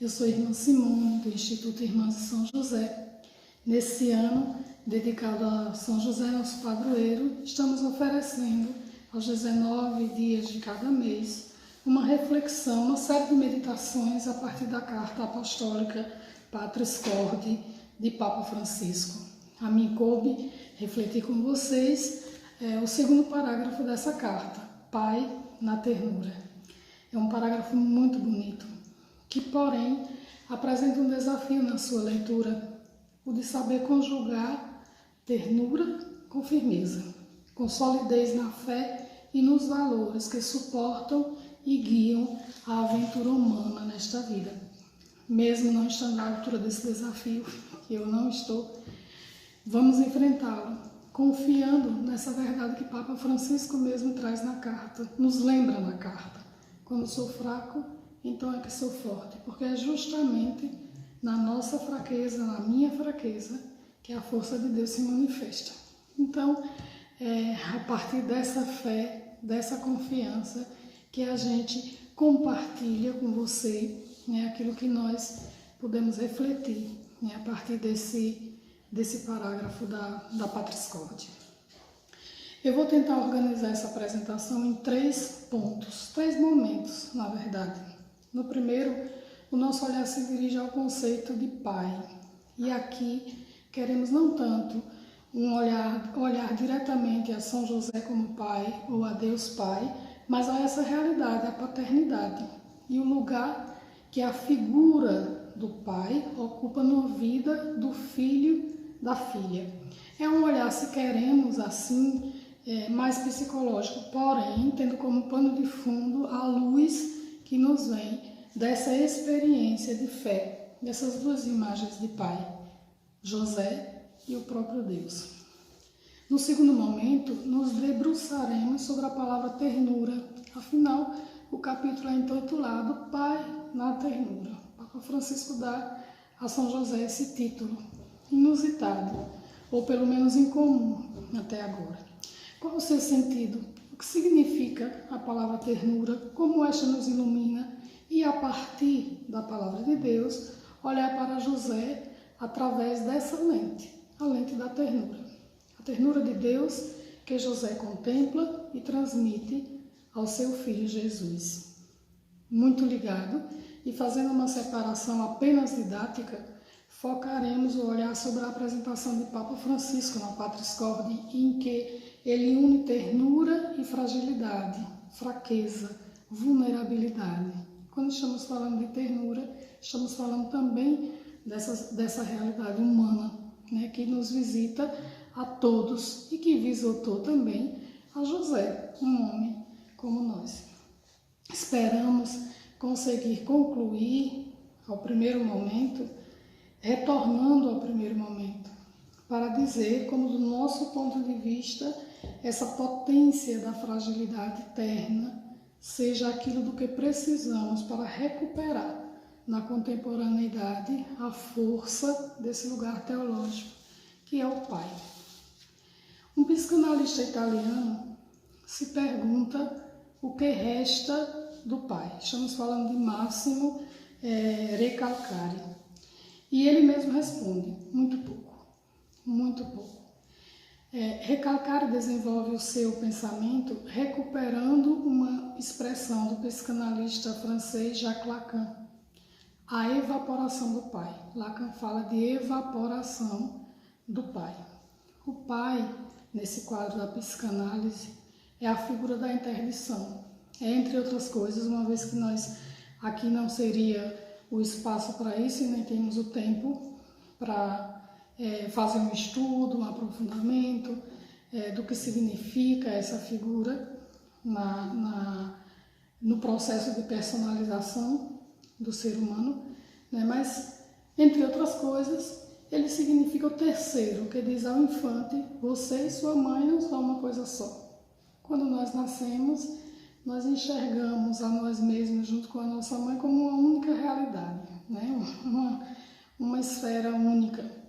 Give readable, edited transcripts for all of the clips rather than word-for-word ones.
Eu sou irmã Simone, do Instituto Irmãs de São José. Nesse ano, dedicado a São José, nosso padroeiro, estamos oferecendo, aos 19 dias de cada mês, uma reflexão, uma série de meditações a partir da carta apostólica Patris Corde, de Papa Francisco. A mim coube refletir com vocês o segundo parágrafo dessa carta, Pai na Ternura. É um parágrafo muito bonito, que, porém, apresenta um desafio na sua leitura, o de saber conjugar ternura com firmeza, com solidez na fé e nos valores que suportam e guiam a aventura humana nesta vida. Mesmo não estando à altura desse desafio, que eu não estou, vamos enfrentá-lo, confiando nessa verdade que Papa Francisco mesmo traz na carta, nos lembra na carta. Quando sou fraco, então é que sou forte, porque é justamente na nossa fraqueza, na minha fraqueza, que a força de Deus se manifesta. Então, a partir dessa fé, dessa confiança, que a gente compartilha com você, aquilo que nós podemos refletir, a partir desse parágrafo da Patris Corde. Eu vou tentar organizar essa apresentação em 3 pontos, 3 momentos, na verdade. No primeiro, o nosso olhar se dirige ao conceito de pai. E aqui queremos não tanto olhar diretamente a São José como pai ou a Deus Pai, mas a essa realidade, a paternidade e o lugar que a figura do pai ocupa na vida do filho, da filha. É um olhar, se queremos assim, mais psicológico, porém tendo como pano de fundo a luz que nos vem dessa experiência de fé, dessas 2 imagens de pai, José e o próprio Deus. No segundo momento, nos debruçaremos sobre a palavra ternura. Afinal, o capítulo é intitulado Pai na Ternura. Papa Francisco dá a São José esse título, inusitado, ou pelo menos incomum até agora. Qual o seu sentido? O que significa a palavra ternura? Como esta nos ilumina? E a partir da palavra de Deus, olhar para José através dessa lente, a lente da ternura. A ternura de Deus que José contempla e transmite ao seu filho Jesus. Muito ligado, e fazendo uma separação apenas didática, focaremos o olhar sobre a apresentação de Papa Francisco na Patris Corde, em que ele une ternura e fragilidade, fraqueza, vulnerabilidade. Quando estamos falando de ternura, estamos falando também dessa realidade humana, que nos visita a todos e que visitou também a José, um homem como nós. Esperamos conseguir concluir ao primeiro momento, retornando ao primeiro momento, para dizer como, do nosso ponto de vista, essa potência da fragilidade terna seja aquilo do que precisamos para recuperar na contemporaneidade a força desse lugar teológico, que é o Pai. Um psicanalista italiano se pergunta o que resta do Pai. Estamos falando de Massimo Recalcari. E ele mesmo responde, muito pouco, muito pouco. Recalcari desenvolve o seu pensamento recuperando uma expressão do psicanalista francês Jacques Lacan, a evaporação do Pai. Lacan fala de evaporação do Pai. O Pai, nesse quadro da psicanálise, é a figura da interdição. Entre outras coisas, uma vez que nós aqui não seria o espaço para isso e nem temos o tempo para fazer um estudo, um aprofundamento do que significa essa figura no processo de personalização do ser humano, mas, entre outras coisas, ele significa o terceiro, que diz ao infante, você e sua mãe não são uma coisa só. Quando nós nascemos, nós enxergamos a nós mesmos junto com a nossa mãe como uma única realidade, uma esfera única.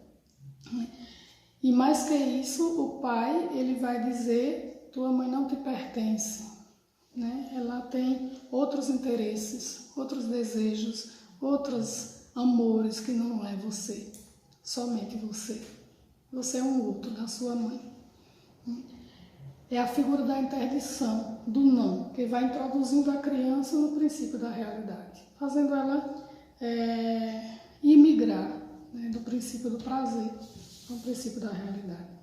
E mais que isso, o pai, ele vai dizer, tua mãe não te pertence, ela tem outros interesses, outros desejos, outros amores que não é você, somente você. Você é um outro da sua mãe. É a figura da interdição, do não, que vai introduzindo a criança no princípio da realidade, fazendo ela imigrar, né, do princípio do prazer ao princípio da realidade.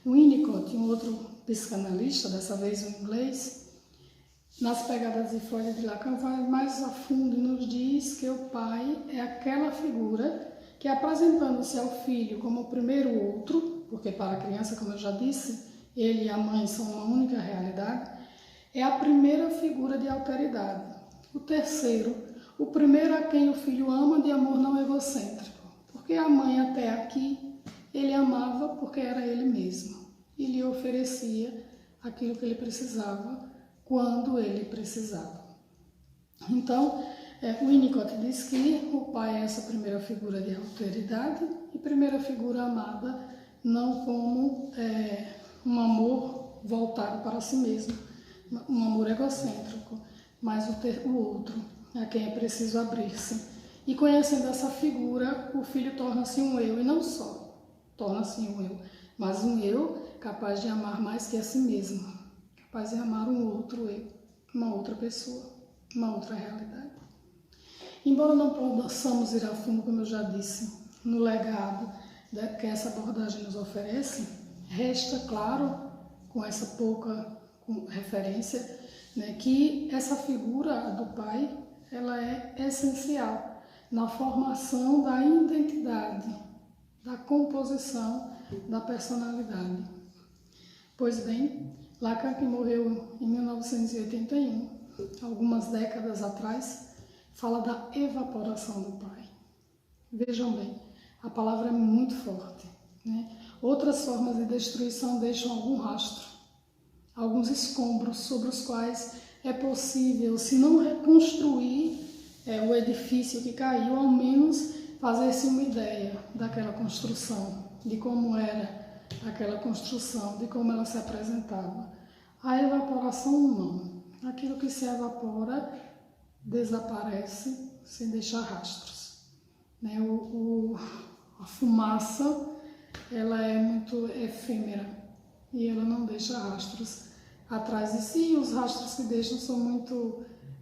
O Winnicott, um outro psicanalista, dessa vez o inglês, nas pegadas de Freud e de Lacan, vai mais a fundo e nos diz que o pai é aquela figura que, apresentando-se ao filho como o primeiro outro, porque para a criança, como eu já disse, ele e a mãe são uma única realidade, é a primeira figura de alteridade. O terceiro, o primeiro a quem o filho ama de amor não egocêntrico, porque a mãe até aqui ele amava porque era ele mesmo e lhe oferecia aquilo que ele precisava quando ele precisava. Então, o Winnicott diz que o pai é essa primeira figura de alteridade e primeira figura amada, não como um amor voltado para si mesmo, um amor egocêntrico, mas o outro, a quem é preciso abrir-se. E conhecendo essa figura, o filho torna-se um eu, e não só torna-se um eu, mas um eu capaz de amar mais que a si mesmo, capaz de amar um outro eu, uma outra pessoa, uma outra realidade. Embora não possamos ir a fundo, como eu já disse, no legado que essa abordagem nos oferece, resta claro, com essa pouca referência, né, que essa figura do pai ela é essencial na formação da identidade, da composição da personalidade. Pois bem, Lacan, que morreu em 1981, algumas décadas atrás, fala da evaporação do pai. Vejam bem, a palavra é muito forte, né? Outras formas de destruição deixam algum rastro, alguns escombros sobre os quais é possível, se não reconstruir o edifício que caiu, ao menos fazer-se uma ideia daquela construção, de como era aquela construção, de como ela se apresentava. A evaporação não. Aquilo que se evapora desaparece sem deixar rastros, né? A fumaça ela é muito efêmera e ela não deixa rastros atrás de si, e os rastros que deixam são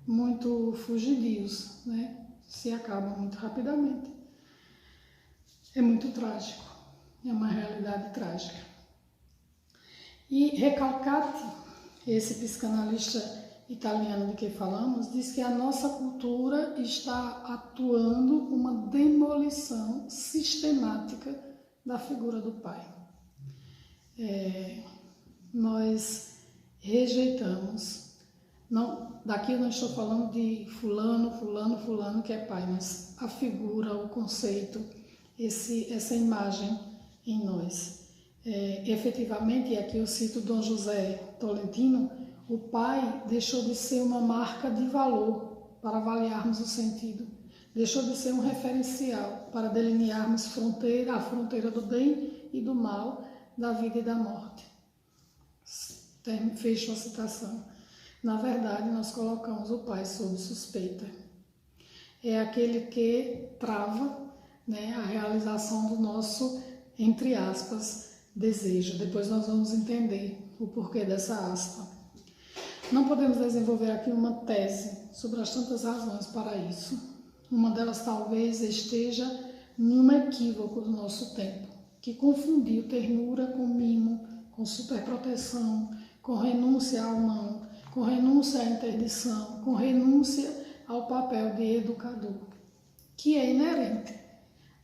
muito fugidios, né? Se acabam muito rapidamente. É muito trágico, é uma realidade trágica. E Recalcati, esse psicanalista italiano de que falamos, diz que a nossa cultura está atuando uma demolição sistemática da figura do pai. Nós rejeitamos, daqui eu não estou falando de fulano que é pai, mas a figura, o conceito, essa imagem em nós. Efetivamente, e aqui eu cito Dom José Tolentino, o pai deixou de ser uma marca de valor para avaliarmos o sentido, deixou de ser um referencial para delinearmos a fronteira do bem e do mal, da vida e da morte. Fecho a citação. Na verdade, nós colocamos o pai sob suspeita. É aquele que trava, né, a realização do nosso, entre aspas, desejo. Depois nós vamos entender o porquê dessa aspa. Não podemos desenvolver aqui uma tese sobre as tantas razões para isso. Uma delas talvez esteja num equívoco do nosso tempo, que confundiu ternura com mimo, com superproteção, com renúncia ao não, com renúncia à interdição, com renúncia ao papel de educador, que é inerente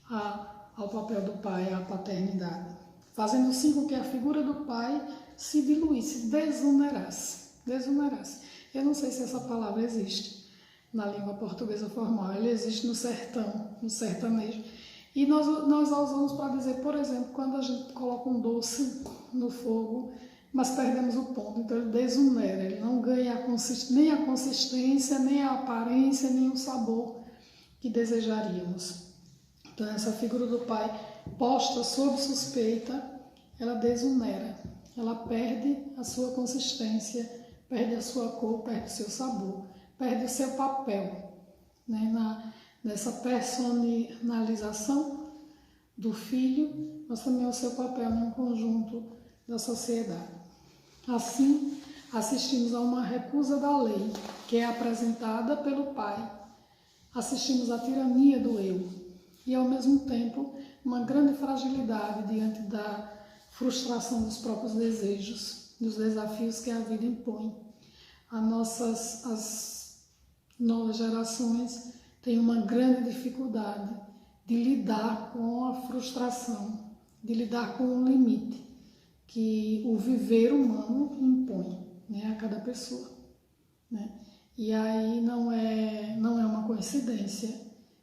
ao papel do pai, à paternidade, fazendo sim com que a figura do pai se diluísse, desonerasse. Eu não sei se essa palavra existe na língua portuguesa formal, ela existe no sertão, no sertanejo. E nós a usamos para dizer, por exemplo, quando a gente coloca um doce no fogo, mas perdemos o ponto, então ele desonera, ele não ganha nem a consistência, nem a aparência, nem o sabor que desejaríamos. Então essa figura do pai posta sob suspeita, ela desonera, ela perde a sua consistência, perde a sua cor, perde o seu sabor, perde o seu papel, né, nessa personalização do filho, mas também o seu papel no conjunto da sociedade. Assim, assistimos a uma recusa da lei, que é apresentada pelo pai. Assistimos à tirania do eu e, ao mesmo tempo, uma grande fragilidade diante da frustração dos próprios desejos, dos desafios que a vida impõe. As novas gerações têm uma grande dificuldade de lidar com a frustração, de lidar com o limite que o viver humano impõe, né, a cada pessoa, né? E aí não é uma coincidência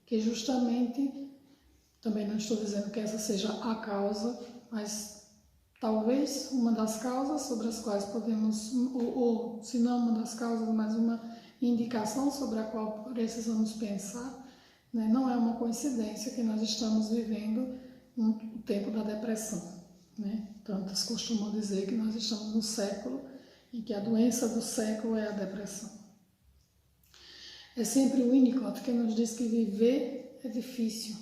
que justamente, também não estou dizendo que essa seja a causa, mas talvez uma das causas sobre as quais podemos, ou se não uma das causas, mas uma indicação sobre a qual precisamos pensar, né? Não é uma coincidência que nós estamos vivendo o tempo da depressão, né? Tantos costumam dizer que nós estamos no século em que a doença do século é a depressão. É sempre o Winnicott que nos diz que viver é difícil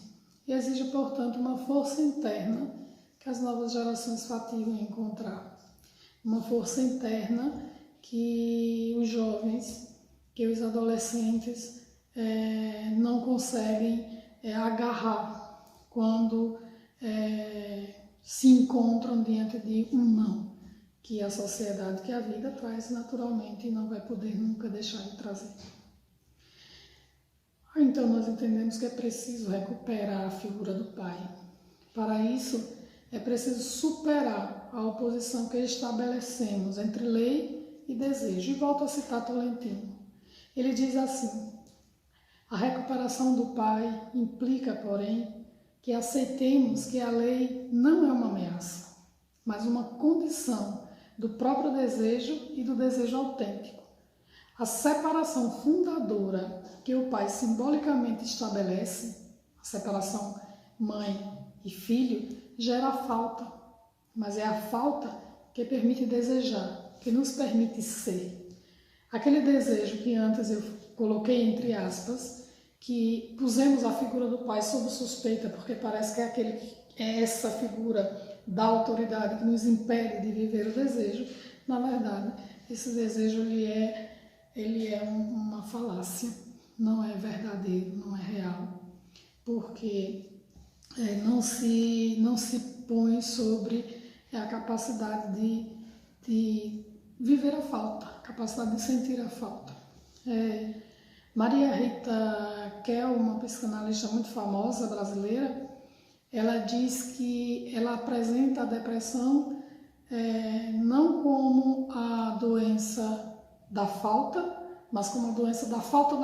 e exige, portanto, uma força interna que as novas gerações fatigam em encontrar. Uma força interna que os jovens, que os adolescentes não conseguem agarrar quando se encontram diante de um não, que a sociedade, que a vida traz naturalmente e não vai poder nunca deixar de trazer. Então nós entendemos que é preciso recuperar a figura do pai. Para isso, é preciso superar a oposição que estabelecemos entre lei e desejo. E volto a citar Tolentino. Ele diz assim: a recuperação do pai implica, porém, que aceitemos que a lei não é uma ameaça, mas uma condição do próprio desejo e do desejo autêntico. A separação fundadora que o pai simbolicamente estabelece, a separação mãe e filho, gera a falta, mas é a falta que permite desejar, que nos permite ser. Aquele desejo que antes eu coloquei entre aspas, que pusemos a figura do pai sob suspeita, porque parece que é essa figura da autoridade que nos impede de viver o desejo. Na verdade, esse desejo ele é uma falácia, não é verdadeiro, não é real, porque não se põe sobre a capacidade de viver a falta, a capacidade de sentir a falta. Maria Rita Kell, uma psicanalista muito famosa brasileira, ela diz que ela apresenta a depressão não como a doença da falta, mas como a doença da falta,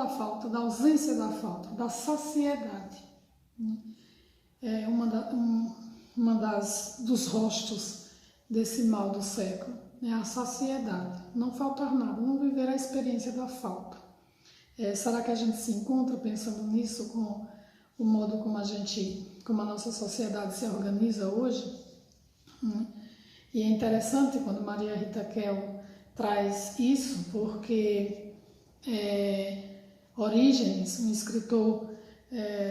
da ausência da falta, da saciedade. É dos rostos desse mal do século, é a saciedade, não faltar nada, não viver a experiência da falta. Será que a gente se encontra pensando nisso com o modo como a nossa sociedade se organiza hoje? E é interessante quando Maria Rita Kell traz isso, porque Orígenes, um escritor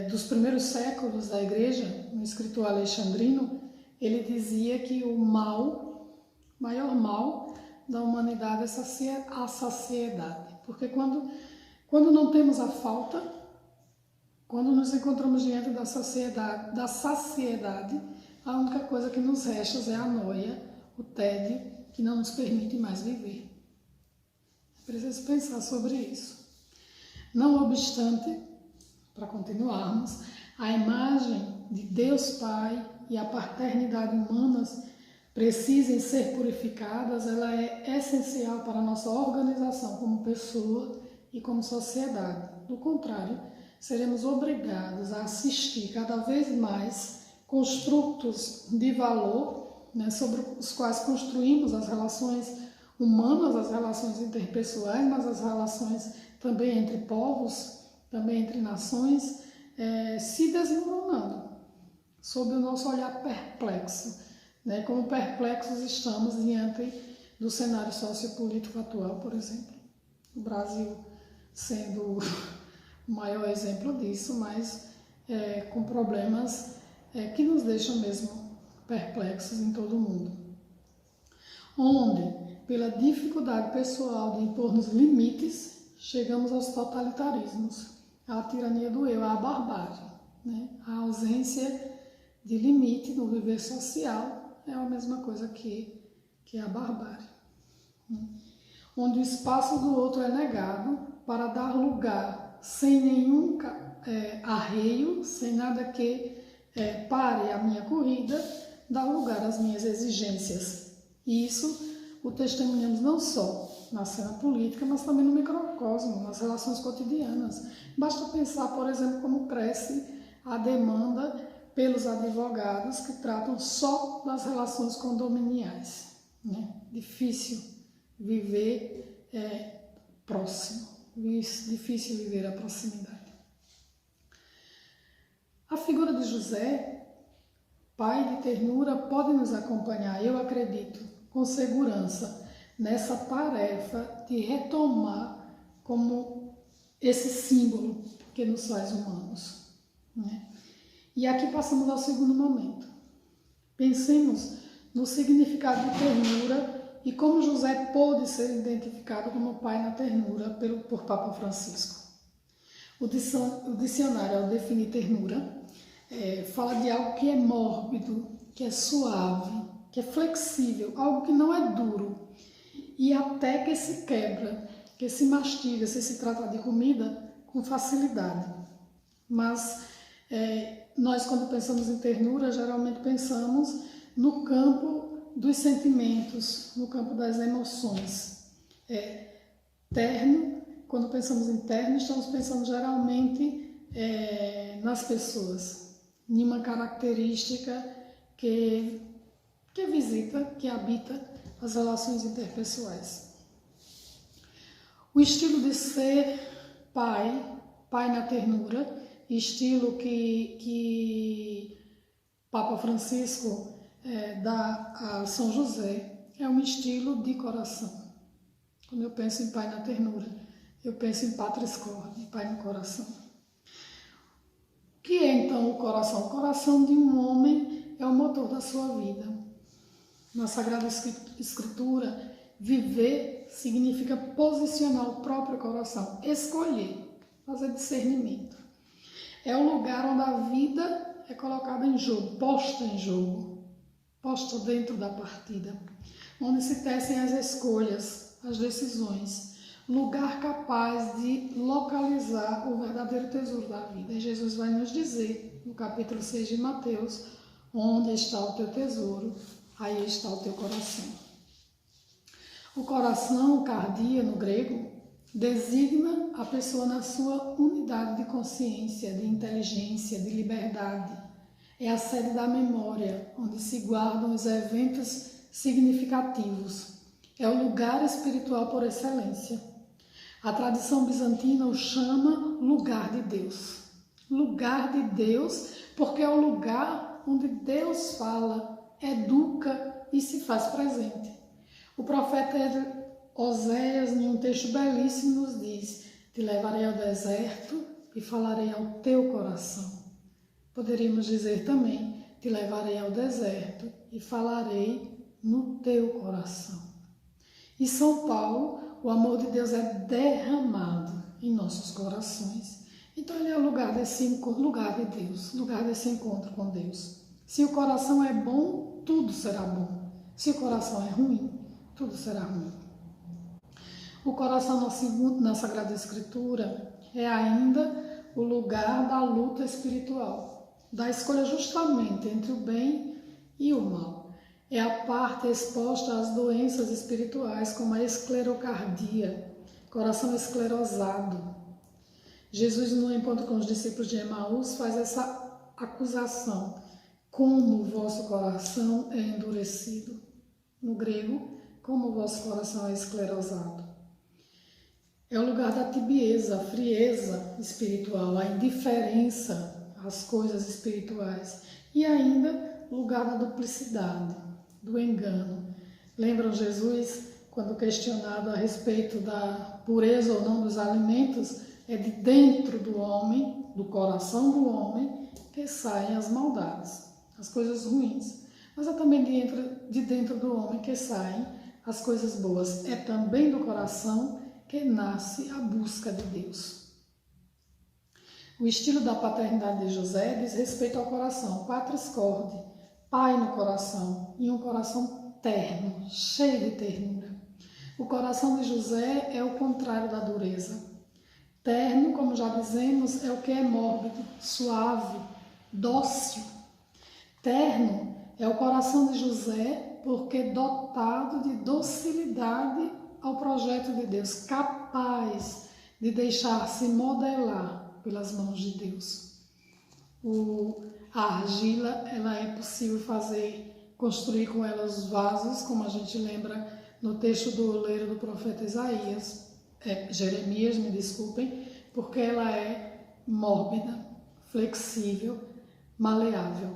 dos primeiros séculos da igreja, um escritor alexandrino, ele dizia que o maior mal da humanidade é a saciedade. Porque quando não temos a falta, quando nos encontramos diante da saciedade, a única coisa que nos resta é a noia, o tédio, que não nos permite mais viver. É preciso pensar sobre isso. Não obstante, para continuarmos, a imagem de Deus Pai e a paternidade humanas precisem ser purificadas, ela é essencial para a nossa organização como pessoa e como sociedade. Do contrário, seremos obrigados a assistir cada vez mais construtos de valor, né, sobre os quais construímos as relações humanas, as relações interpessoais, mas as relações também entre povos, também entre nações, se desmoronando sob o nosso olhar perplexo, né, como perplexos estamos diante do cenário sociopolítico atual, por exemplo. O Brasil sendo o maior exemplo disso, mas com problemas que nos deixam mesmo perplexos em todo o mundo. Onde, pela dificuldade pessoal de impor-nos limites, chegamos aos totalitarismos, à tirania do eu, à barbárie, né? A ausência de limite no viver social é a mesma coisa que a barbárie, né? Onde o espaço do outro é negado para dar lugar sem nenhum arreio, sem nada que pare a minha corrida, dar lugar às minhas exigências. E isso o testemunhamos não só na cena política, mas também no microcosmo, nas relações cotidianas. Basta pensar, por exemplo, como cresce a demanda pelos advogados que tratam só das relações condominiais, né? Difícil viver próximo, difícil viver a proximidade. A figura de José, pai de ternura, pode nos acompanhar, eu acredito, com segurança, nessa tarefa de retomar como esse símbolo que nos faz humanos, né? E aqui passamos ao segundo momento. Pensemos no significado de ternura e como José pôde ser identificado como pai na ternura por Papa Francisco. O dicionário, ao definir ternura, fala de algo que é mórbido, que é suave, que é flexível, algo que não é duro e até que se quebra, que se mastiga, se trata de comida, com facilidade. Mas nós, quando pensamos em ternura, geralmente pensamos no campo dos sentimentos, no campo das emoções. Terno, quando pensamos em terno, estamos pensando geralmente nas pessoas, em uma característica que visita, que habita as relações interpessoais. O estilo de ser pai na ternura, estilo que Papa Francisco dá a São José, é um estilo de coração. Quando eu penso em pai na ternura, eu penso em Patris Corde, pai no coração. O que é então o coração? O coração de um homem é o motor da sua vida. Na Sagrada Escritura, viver significa posicionar o próprio coração, escolher, fazer discernimento. É o lugar onde a vida é colocada em jogo, posta dentro da partida, onde se tecem as escolhas, as decisões, lugar capaz de localizar o verdadeiro tesouro da vida. E Jesus vai nos dizer, no capítulo 6 de Mateus, onde está o teu tesouro, aí está o teu coração. O coração, cardia no grego, designa a pessoa na sua unidade de consciência, de inteligência, de liberdade. É a sede da memória, onde se guardam os eventos significativos. É o lugar espiritual por excelência. A tradição bizantina o chama lugar de Deus. Lugar de Deus, porque é o lugar onde Deus fala, educa e se faz presente. O profeta Oséias, em um texto belíssimo, nos diz: te levarei ao deserto e falarei ao teu coração. Poderíamos dizer também: te levarei ao deserto e falarei no teu coração. E São Paulo, o amor de Deus é derramado em nossos corações. Então ele é o lugar desse lugar de Deus, lugar desse encontro com Deus. Se o coração é bom, tudo será bom. Se o coração é ruim, tudo será ruim. O coração na Sagrada Escritura é ainda o lugar da luta espiritual, da escolha justamente entre o bem e o mal. É a parte exposta às doenças espirituais, como a esclerocardia, coração esclerosado. Jesus, no encontro com os discípulos de Emaús, faz essa acusação: como o vosso coração é endurecido. No grego, como o vosso coração é esclerosado. É o lugar da tibieza, a frieza espiritual, a indiferença às coisas espirituais. E ainda, lugar da duplicidade, do engano. Lembram Jesus, quando questionado a respeito da pureza ou não dos alimentos, é de dentro do homem, do coração do homem, que saem as maldades, as coisas ruins. Mas é também de dentro do homem que saem as coisas boas. É também do coração que nasce a busca de Deus. O estilo da paternidade de José diz respeito ao coração, patris corde, pai no coração, e um coração terno, cheio de ternura. O coração de José é o contrário da dureza. Terno, como já dizemos, é o que é mórbido, suave, dócil. Terno é o coração de José porque dotado de docilidade ao projeto de Deus, capaz de deixar-se modelar pelas mãos de Deus. A argila, ela é possível construir com ela os vasos, como a gente lembra no texto do oleiro do profeta Jeremias, me desculpem, porque ela é mórbida, flexível, maleável.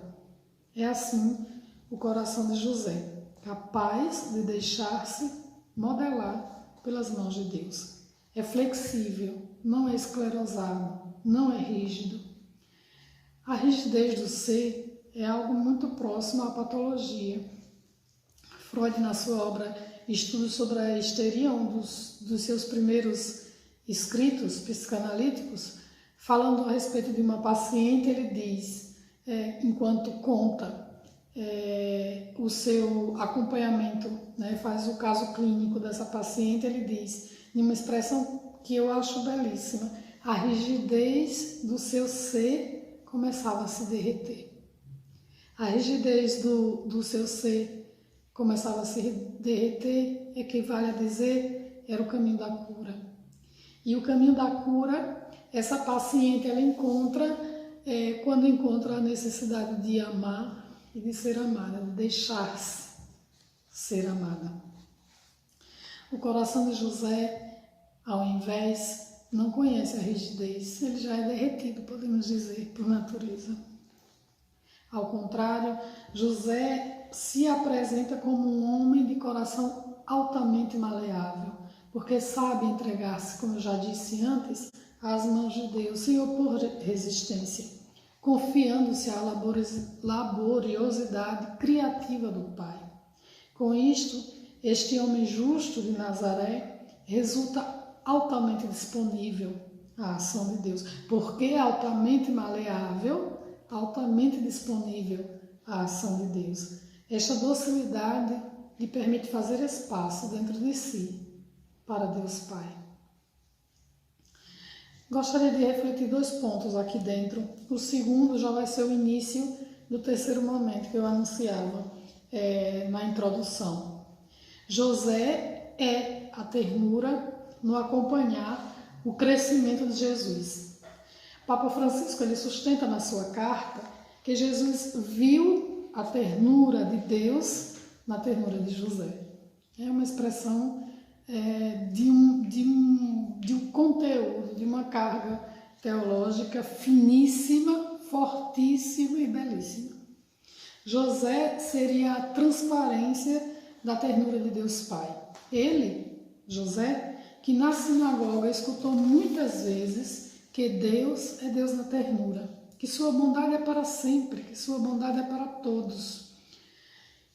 É assim o coração de José, capaz de deixar-se modelar pelas mãos de Deus. É flexível, não é esclerosado, não é rígido. A rigidez do ser é algo muito próximo à patologia. Freud, na sua obra Estudos sobre a Histeria, um dos seus primeiros escritos psicanalíticos, falando a respeito de uma paciente, ele diz, enquanto conta o seu acompanhamento, né, faz o caso clínico dessa paciente, ele diz, em uma expressão que eu acho belíssima, a rigidez do seu ser começava a se derreter. A rigidez do seu ser começava a se derreter, equivale a dizer, era o caminho da cura. E o caminho da cura, essa paciente, ela encontra, quando encontra a necessidade de amar e de ser amada, de deixar-se ser amada. O coração de José, ao invés, não conhece a rigidez, ele já é derretido, podemos dizer, por natureza. Ao contrário, José se apresenta como um homem de coração altamente maleável, porque sabe entregar-se, como eu já disse antes, às mãos de Deus, sem opor resistência, confiando-se à laboriosidade criativa do Pai. Com isto, este homem justo de Nazaré resulta altamente disponível à ação de Deus, porque é altamente maleável, altamente disponível à ação de Deus. Esta docilidade lhe permite fazer espaço dentro de si para Deus Pai. Gostaria de refletir 2 pontos aqui dentro. O segundo já vai ser o início do terceiro momento que eu anunciava na introdução. José é a ternura no acompanhar o crescimento de Jesus. Papa Francisco, ele sustenta na sua carta que Jesus viu a ternura de Deus na ternura de José. É uma expressão de um conteúdo, de uma carga teológica finíssima, fortíssima e belíssima. José seria a transparência da ternura de Deus Pai. Ele, José, que na sinagoga escutou muitas vezes que Deus é Deus na ternura, que sua bondade é para sempre, que sua bondade é para todos.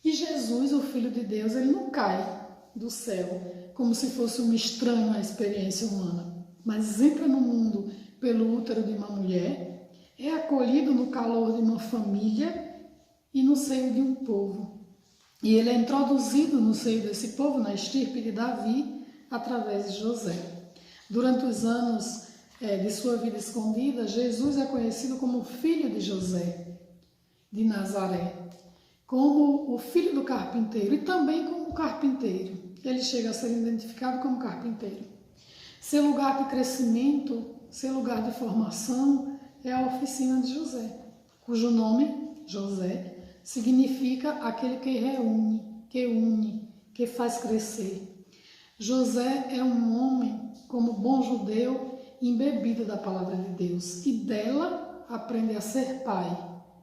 E Jesus, o Filho de Deus, ele não cai do céu como se fosse um estranho à experiência humana, mas entra no mundo pelo útero de uma mulher, é acolhido no calor de uma família e no seio de um povo. E ele é introduzido no seio desse povo, na estirpe de Davi, através de José. Durante os anos de sua vida escondida, Jesus é conhecido como filho de José, de Nazaré, como o filho do carpinteiro e também como carpinteiro. Ele chega a ser identificado como carpinteiro. Seu lugar de crescimento, seu lugar de formação é a oficina de José, cujo nome, José, significa aquele que reúne, que une, que faz crescer. José é um homem, como bom judeu, embebido da palavra de Deus e dela aprende a ser pai,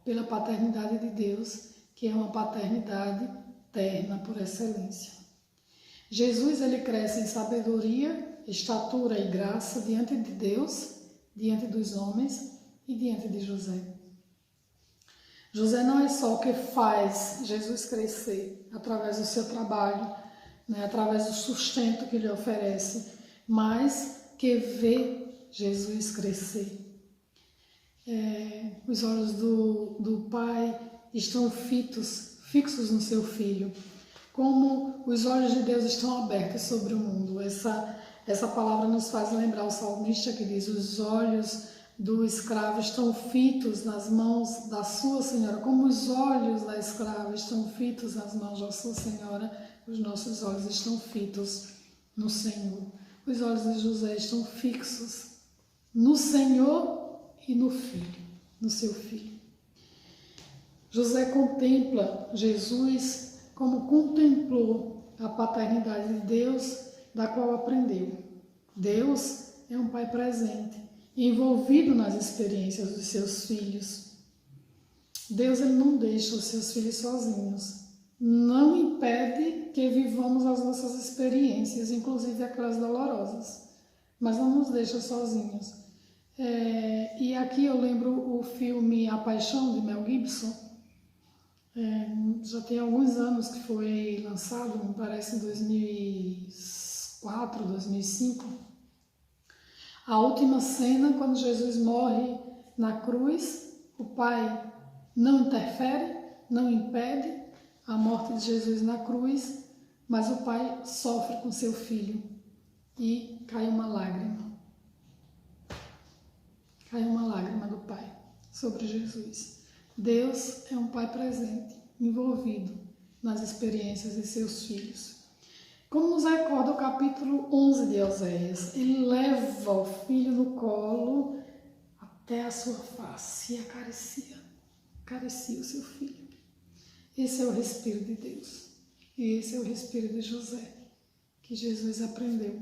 pela paternidade de Deus, que é uma paternidade terna por excelência. Jesus, ele cresce em sabedoria, estatura e graça diante de Deus, diante dos homens e diante de José. José não é só o que faz Jesus crescer através do seu trabalho, né, através do sustento que lhe oferece, mas que vê Jesus crescer. Os olhos do Pai estão fixos no seu Filho, como os olhos de Deus estão abertos sobre o mundo. Essa palavra nos faz lembrar o salmista que diz: os olhos do escravo estão fitos nas mãos da sua senhora, como os olhos da escrava estão fitos nas mãos da sua senhora, os nossos olhos estão fitos no Senhor. Os olhos de José estão fixos no Senhor e no Filho, no seu Filho. José contempla Jesus como contemplou a paternidade de Deus, da qual aprendeu. Deus é um Pai presente, envolvido nas experiências dos seus filhos. Deus, ele não deixa os seus filhos sozinhos. Não impede que vivamos as nossas experiências, inclusive aquelas dolorosas, mas não nos deixa sozinhos. E aqui eu lembro o filme A Paixão, de Mel Gibson. Já tem alguns anos que foi lançado, me parece em 2004, 2005. A última cena, quando Jesus morre na cruz, o Pai não interfere, não impede a morte de Jesus na cruz, mas o Pai sofre com seu Filho e cai uma lágrima. Cai uma lágrima do Pai sobre Jesus. Deus é um Pai presente, envolvido nas experiências de seus filhos. Como nos recorda o capítulo 11 de Oséias, ele leva o filho no colo até a sua face e acaricia o seu filho. Esse é o respiro de Deus. E esse é o respiro de José, que Jesus aprendeu.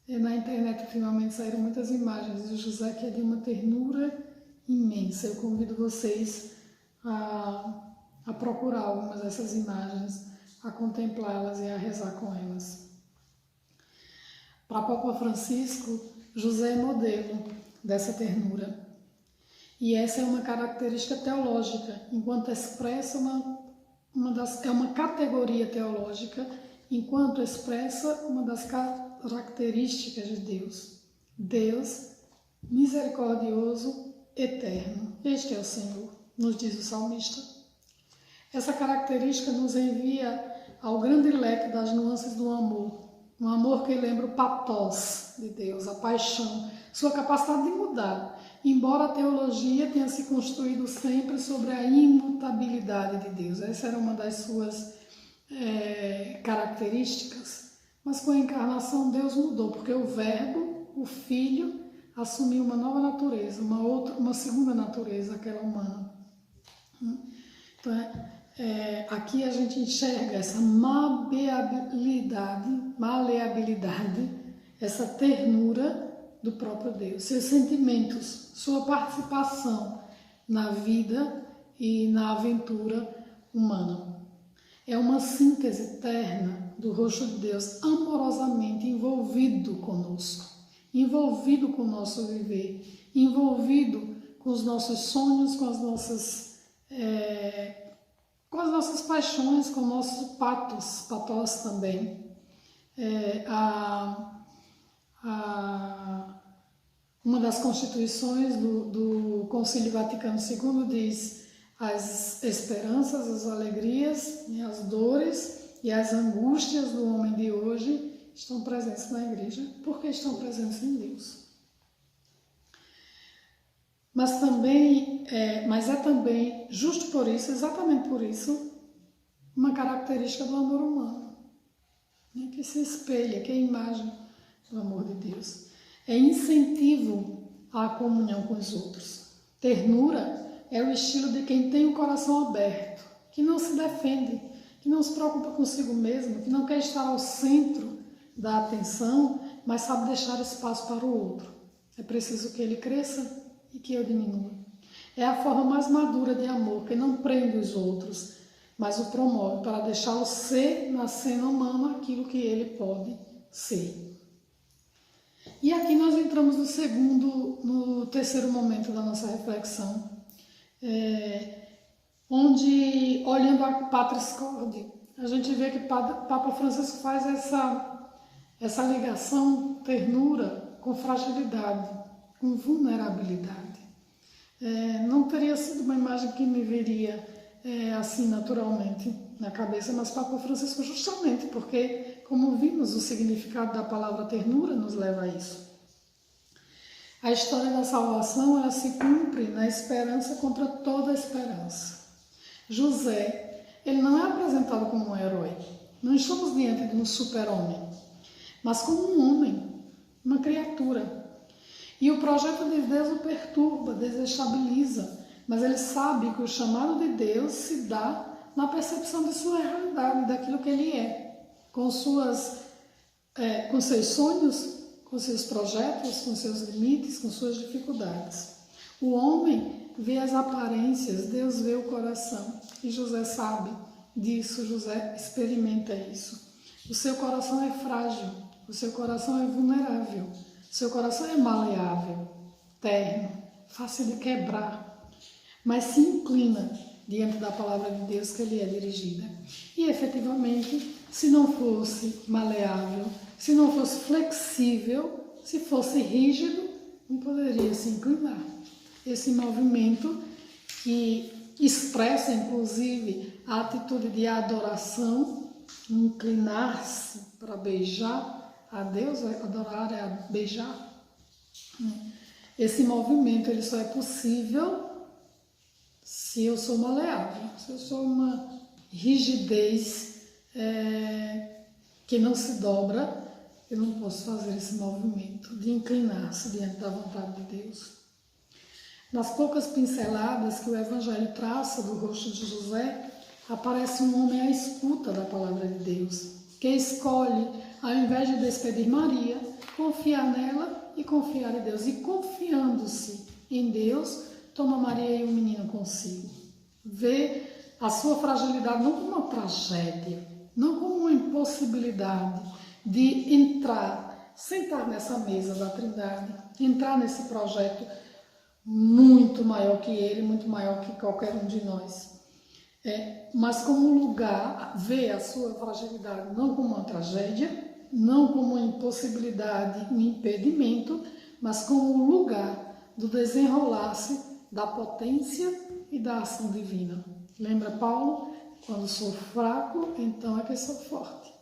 Na internet finalmente saíram muitas imagens de José, que é de uma ternura imensa. Eu convido vocês a procurar algumas dessas imagens, a contemplá-las e a rezar com elas. Para Papa Francisco, José é modelo dessa ternura. E essa é uma característica teológica, enquanto expressa é uma categoria teológica, enquanto expressa uma das características de Deus. Deus misericordioso, eterno. Este é o Senhor, nos diz o salmista. Essa característica nos envia ao grande leque das nuances do amor. Um amor que lembra o pathos de Deus, a paixão, sua capacidade de mudar. Embora a teologia tenha se construído sempre sobre a imutabilidade de Deus. Essa era uma das suas características. Mas com a encarnação Deus mudou, porque o Verbo, o Filho, assumiu uma nova natureza, uma segunda natureza, aquela humana. Então, aqui a gente enxerga essa maleabilidade, essa ternura do próprio Deus, seus sentimentos, sua participação na vida e na aventura humana. É uma síntese terna do rosto de Deus, amorosamente envolvido conosco, envolvido com o nosso viver, envolvido com os nossos sonhos, com as nossas paixões, com o nosso pathos também. Uma das constituições do Concílio Vaticano II diz: as esperanças, as alegrias, as dores e as angústias do homem de hoje estão presentes na Igreja, porque estão presentes em Deus. Mas é também, justo por isso, exatamente por isso, uma característica do amor humano, né, que se espelha, que é a imagem do amor de Deus. É incentivo à comunhão com os outros. Ternura é o estilo de quem tem o coração aberto, que não se defende, que não se preocupa consigo mesmo, que não quer estar ao centro da atenção, mas sabe deixar espaço para o outro. É preciso que ele cresça e que eu diminua. É a forma mais madura de amor, que não prende os outros, mas o promove para deixá-lo ser, nascer no humano, aquilo que ele pode ser. E aqui nós entramos no terceiro momento da nossa reflexão, onde, olhando a Patris Corde, a gente vê que Papa Francisco faz essa ligação, ternura, com fragilidade, com vulnerabilidade. Não teria sido uma imagem que me viria assim naturalmente na cabeça, mas Papa Francisco justamente porque, como vimos, o significado da palavra ternura nos leva a isso. A história da salvação, ela se cumpre na esperança contra toda a esperança. José, ele não é apresentado como um herói. Não estamos diante de um super-homem, mas como um homem, uma criatura. E o projeto de Deus o perturba, desestabiliza, mas ele sabe que o chamado de Deus se dá na percepção de sua realidade, daquilo que ele é, com seus sonhos, com seus projetos, com seus limites, com suas dificuldades. O homem vê as aparências, Deus vê o coração. E José sabe disso, José experimenta isso. O seu coração é frágil, o seu coração é vulnerável, o seu coração é maleável, terno, fácil de quebrar, mas se inclina diante da palavra de Deus que lhe é dirigida. E efetivamente, se não fosse maleável, se não fosse flexível, se fosse rígido, não poderia se inclinar. Esse movimento que expressa, inclusive, a atitude de adoração, inclinar-se para beijar a Deus, adorar é beijar. Esse movimento ele só é possível se eu sou maleável, se eu sou uma rigidez que não se dobra, eu não posso fazer esse movimento de inclinar-se diante da vontade de Deus. Nas poucas pinceladas que o Evangelho traça do rosto de José, aparece um homem à escuta da palavra de Deus, que escolhe, ao invés de despedir Maria, confiar nela e confiar em Deus. E confiando-se em Deus, toma Maria e o menino consigo. Vê a sua fragilidade não como uma tragédia, não como uma impossibilidade de entrar, sentar nessa mesa da Trindade, entrar nesse projeto muito maior que ele, muito maior que qualquer um de nós. Mas como um lugar, vê a sua fragilidade não como uma tragédia, não como uma impossibilidade, um impedimento, mas como um lugar do desenrolar-se da potência e da ação divina. Lembra Paulo? Quando sou fraco, então é que sou forte.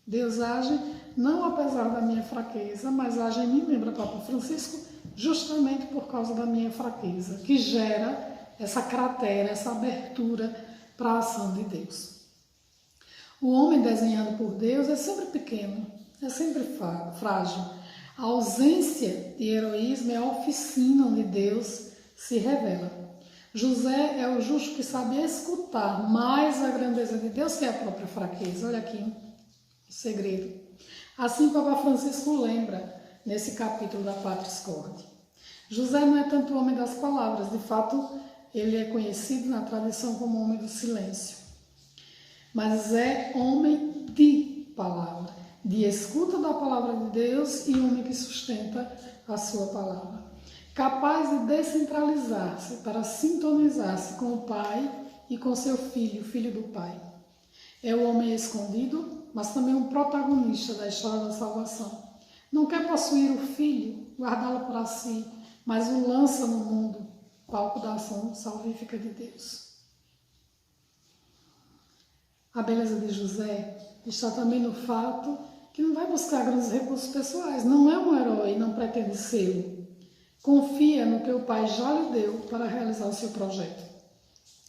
Deus age não apesar da minha fraqueza, mas age em mim, lembra Papa Francisco, justamente por causa da minha fraqueza, que gera essa cratera, essa abertura para a ação de Deus. O homem desenhado por Deus é sempre pequeno, é sempre frágil. A ausência de heroísmo é a oficina onde Deus se revela. José é o justo que sabe escutar mais a grandeza de Deus que a própria fraqueza. Olha aqui o segredo. Assim, Papa Francisco lembra nesse capítulo da Patris Corde. José não é tanto homem das palavras, de fato, ele é conhecido na tradição como homem do silêncio. Mas é homem de palavra, de escuta da palavra de Deus e homem que sustenta a sua palavra. Capaz de descentralizar-se para sintonizar-se com o Pai e com seu filho, o filho do Pai. É o homem escondido, mas também um protagonista da história da salvação. Não quer possuir o filho, guardá-lo para si, mas o lança no mundo, palco da ação salvífica de Deus. A beleza de José está também no fato que não vai buscar grandes recursos pessoais, não é um herói, não pretende ser. Confia no que o Pai já lhe deu para realizar o seu projeto.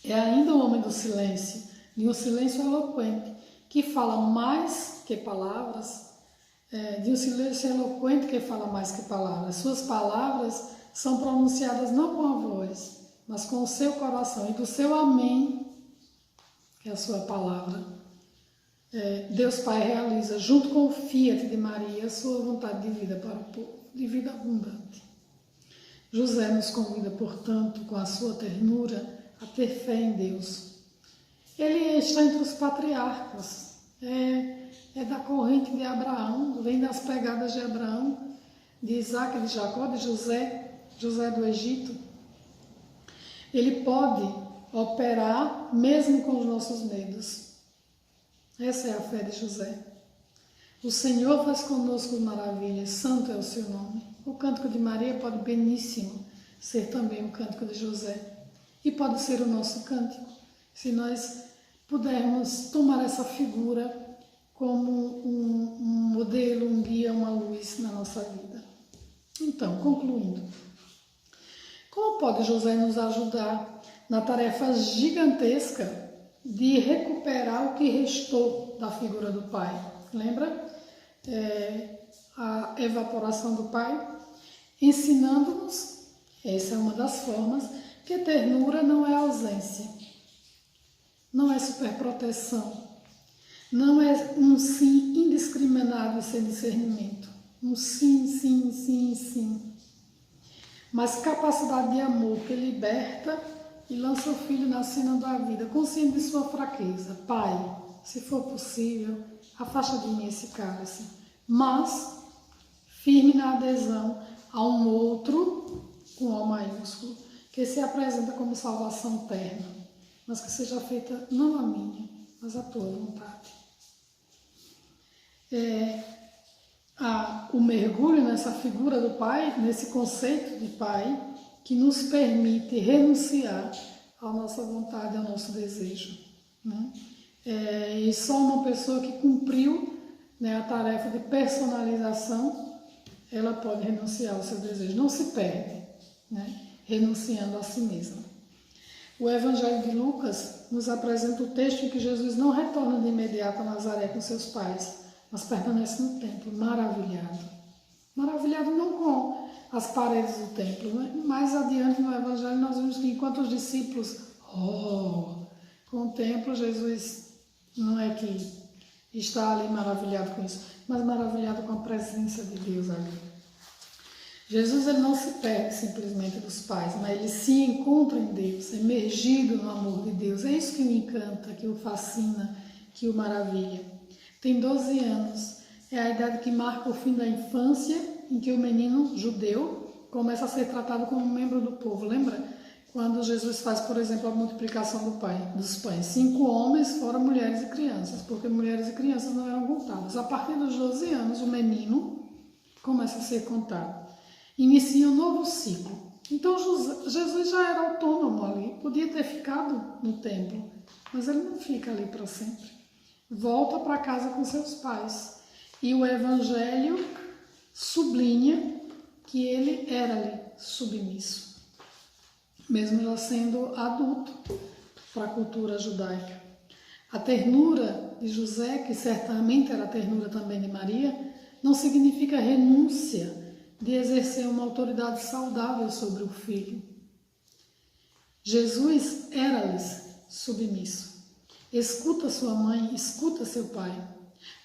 É ainda o homem do silêncio, de um silêncio eloquente, que fala mais que palavras, de um silêncio eloquente que fala mais que palavras. Suas palavras são pronunciadas não com a voz, mas com o seu coração, e do seu amém, que é a sua palavra, Deus Pai realiza, junto com o fiat de Maria, a sua vontade de vida para o povo, de vida abundante. José nos convida, portanto, com a sua ternura, a ter fé em Deus. Ele está entre os patriarcas, é da corrente de Abraão, vem das pegadas de Abraão, de Isaac, de Jacó, de José do Egito. Ele pode operar mesmo com os nossos medos. Essa é a fé de José. O Senhor faz conosco maravilhas, santo é o seu nome. O cântico de Maria pode beníssimo ser também o cântico de José. E pode ser o nosso cântico, se nós pudermos tomar essa figura como um modelo, um guia, uma luz na nossa vida. Então, concluindo, como pode José nos ajudar na tarefa gigantesca de recuperar o que restou da figura do pai? Lembra? A evaporação do pai, ensinando-nos, essa é uma das formas, que ternura não é ausência, não é superproteção, não é um sim indiscriminado e sem discernimento, um sim, sim, sim, sim, mas capacidade de amor que liberta e lança o filho na cena da vida, consciente de sua fraqueza. Pai, se for possível, afasta de mim esse cálice, mas firme na adesão a um outro com O maiúsculo, que se apresenta como salvação terna, mas que seja feita não a minha, mas a tua vontade. O mergulho nessa figura do Pai, nesse conceito de Pai, que nos permite renunciar à nossa vontade, ao nosso desejo. Né? E só uma pessoa que cumpriu, né, a tarefa de personalização, ela pode renunciar ao seu desejo. Não se perde, né, renunciando a si mesma. O Evangelho de Lucas nos apresenta o texto em que Jesus não retorna de imediato a Nazaré com seus pais, mas permanece no templo, maravilhado. Maravilhado não com as paredes do templo, né? Mais adiante no Evangelho nós vemos que enquanto os discípulos com o templo, Jesus não é que está ali maravilhado com isso, mas maravilhado com a presença de Deus ali. Jesus ele não se perde simplesmente dos pais, mas ele se encontra em Deus, emergido no amor de Deus. É isso que o encanta, que o fascina, que o maravilha. Tem 12 anos, é a idade que marca o fim da infância, em que o menino judeu começa a ser tratado como um membro do povo. Lembra? Quando Jesus faz, por exemplo, a multiplicação dos pães. 5 homens, fora mulheres e crianças, porque mulheres e crianças não eram contadas. A partir dos 12 anos, o menino começa a ser contado. Inicia um novo ciclo. Então, Jesus já era autônomo ali, podia ter ficado no templo, mas ele não fica ali para sempre. Volta para casa com seus pais. E o Evangelho sublinha que ele era ali submisso, mesmo já sendo adulto para a cultura judaica. A ternura de José, que certamente era a ternura também de Maria, não significa renúncia de exercer uma autoridade saudável sobre o filho. Jesus era-lhes submisso. Escuta sua mãe, escuta seu pai.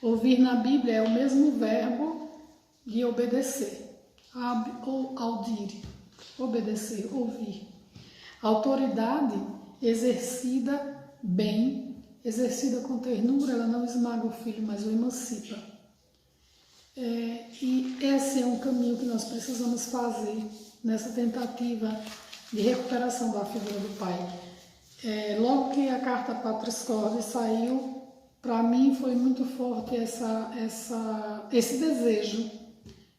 Ouvir na Bíblia é o mesmo verbo de obedecer, ou audire, obedecer, ouvir. A autoridade exercida bem, exercida com ternura, ela não esmaga o filho, mas o emancipa. E esse é um caminho que nós precisamos fazer nessa tentativa de recuperação da figura do pai. Logo que a carta Patris Corde saiu, para mim foi muito forte esse desejo,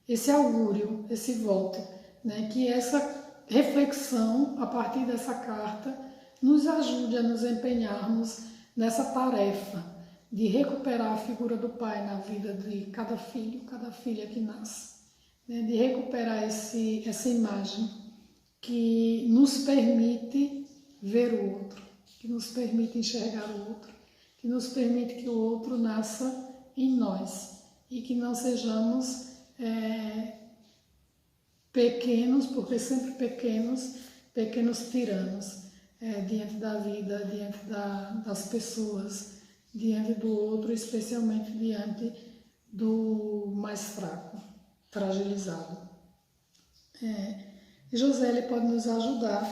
esse augúrio, esse voto, né? Que essa reflexão a partir dessa carta nos ajude a nos empenharmos nessa tarefa de recuperar a figura do pai na vida de cada filho, cada filha que nasce, né? De recuperar essa imagem que nos permite ver o outro, que nos permite enxergar o outro, que nos permite que o outro nasça em nós e que não sejamos pequenos, porque sempre pequenos tiranos diante da vida, diante das pessoas, diante do outro, especialmente diante do mais fraco, fragilizado. José ele pode nos ajudar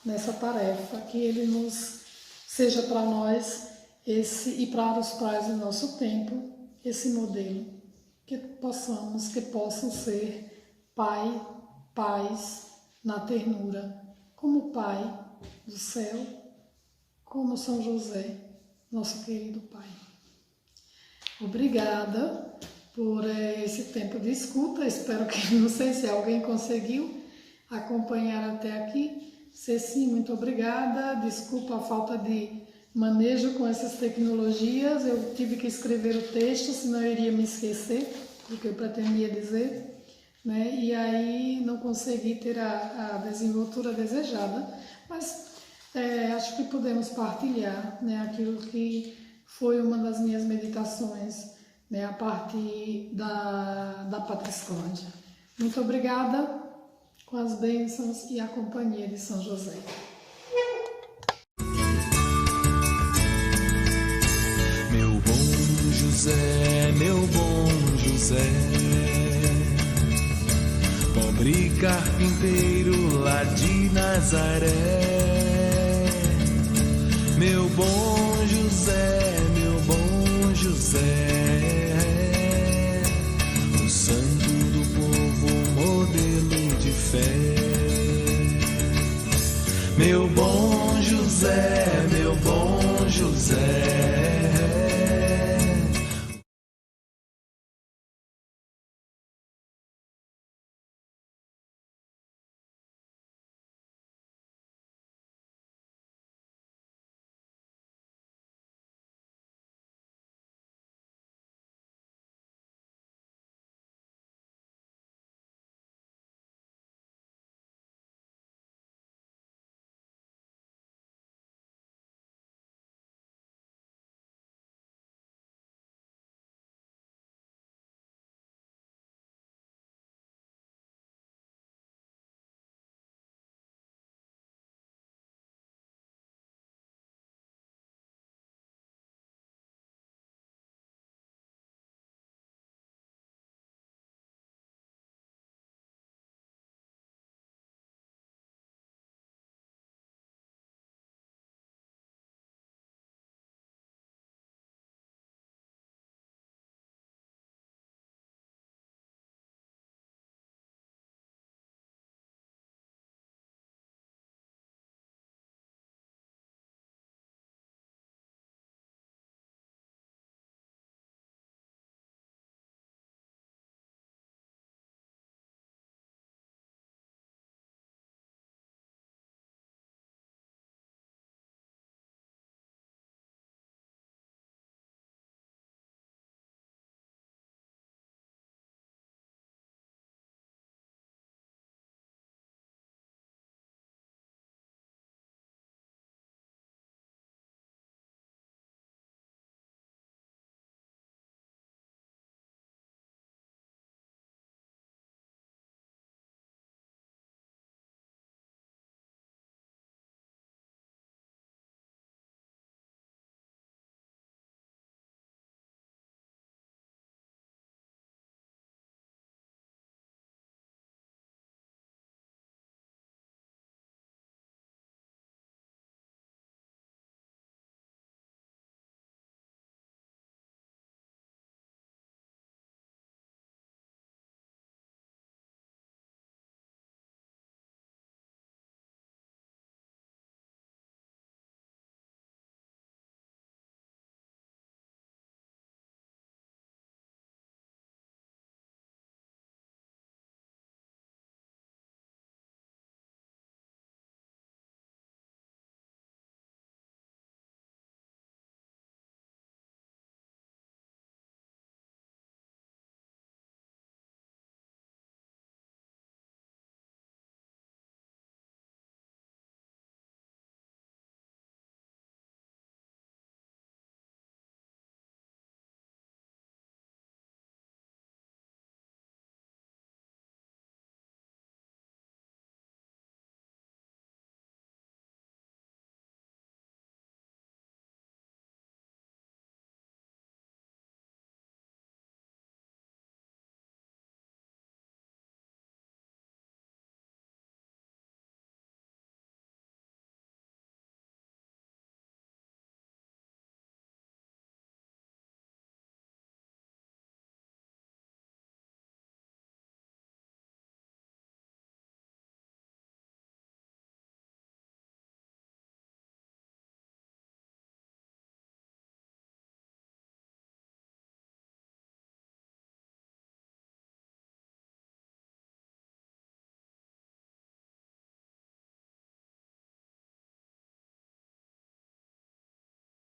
nessa tarefa, que ele nos seja para nós e para os pais do nosso tempo esse modelo, que possam ser pais na ternura, como Pai do céu, como São José, nosso querido Pai. Obrigada por esse tempo de escuta, espero que, não sei se alguém conseguiu acompanhar até aqui. Se sim, muito obrigada, desculpa a falta de manejo com essas tecnologias, eu tive que escrever o texto, senão eu iria me esquecer do que eu pretendia dizer, né? E aí não consegui ter a desenvoltura desejada, mas acho que podemos partilhar, né, aquilo que foi uma das minhas meditações, né, a partir da Patriscórdia. Muito obrigada, com as bênçãos e a companhia de São José. Meu bom José, meu bom José, pobre carpinteiro lá de Nazaré. Meu bom José, meu bom José, o santo do povo, modelo de fé. Meu bom José,